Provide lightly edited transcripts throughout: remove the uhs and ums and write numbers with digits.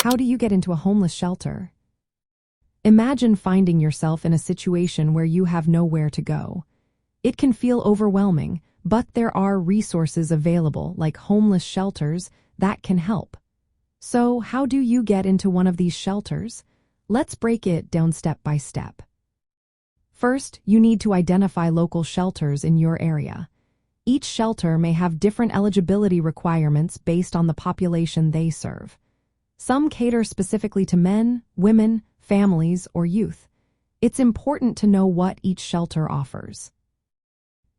How do you get into a homeless shelter? Imagine finding yourself in a situation where you have nowhere to go. It can feel overwhelming, but there are resources available, like homeless shelters, that can help. So, how do you get into one of these shelters? Let's break it down step by step. First, you need to identify local shelters in your area. Each shelter may have different eligibility requirements based on the population they serve. Some cater specifically to men, women, families, or youth. It's important to know what each shelter offers.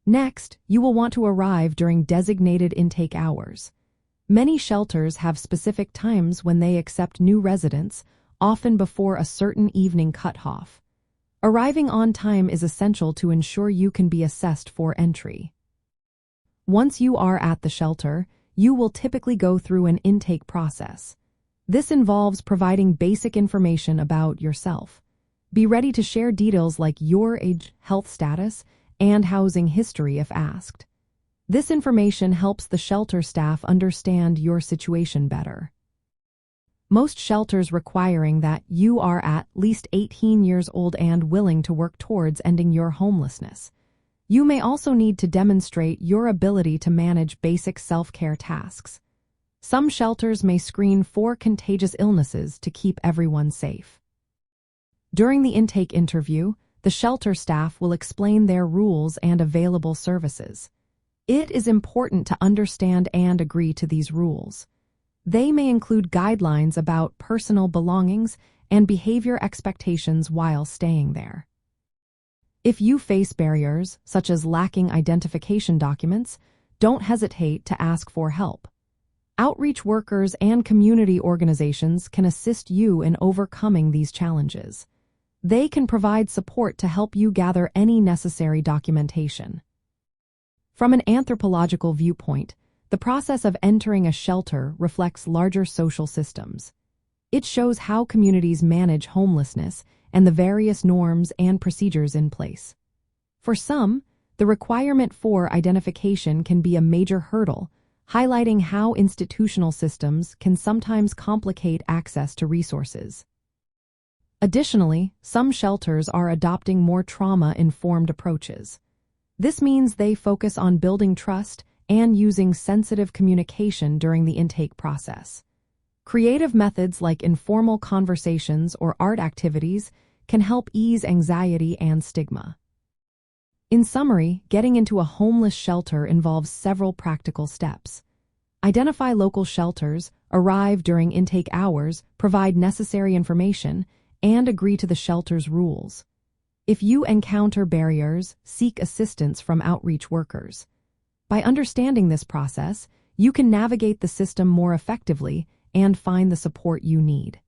Next, you will want to arrive during designated intake hours. Many shelters have specific times when they accept new residents, often before a certain evening cutoff. Arriving on time is essential to ensure you can be assessed for entry. Once you are at the shelter, you will typically go through an intake process. This involves providing basic information about yourself. Be ready to share details like your age, health status, and housing history if asked. This information helps the shelter staff understand your situation better. Most shelters requiring that you are at least 18 years old and willing to work towards ending your homelessness. You may also need to demonstrate your ability to manage basic self-care tasks. Some shelters may screen for contagious illnesses to keep everyone safe. During the intake interview, the shelter staff will explain their rules and available services. It is important to understand and agree to these rules. They may include guidelines about personal belongings and behavior expectations while staying there. If you face barriers, such as lacking identification documents, don't hesitate to ask for help. Outreach workers and community organizations can assist you in overcoming these challenges. They can provide support to help you gather any necessary documentation. From an anthropological viewpoint, the process of entering a shelter reflects larger social systems. It shows how communities manage homelessness and the various norms and procedures in place. For some, the requirement for identification can be a major hurdle, highlighting how institutional systems can sometimes complicate access to resources. Additionally, some shelters are adopting more trauma-informed approaches. This means they focus on building trust and using sensitive communication during the intake process. Creative methods like informal conversations or art activities can help ease anxiety and stigma. In summary, getting into a homeless shelter involves several practical steps. Identify local shelters, arrive during intake hours, provide necessary information, and agree to the shelter's rules. If you encounter barriers, seek assistance from outreach workers. By understanding this process, you can navigate the system more effectively and find the support you need.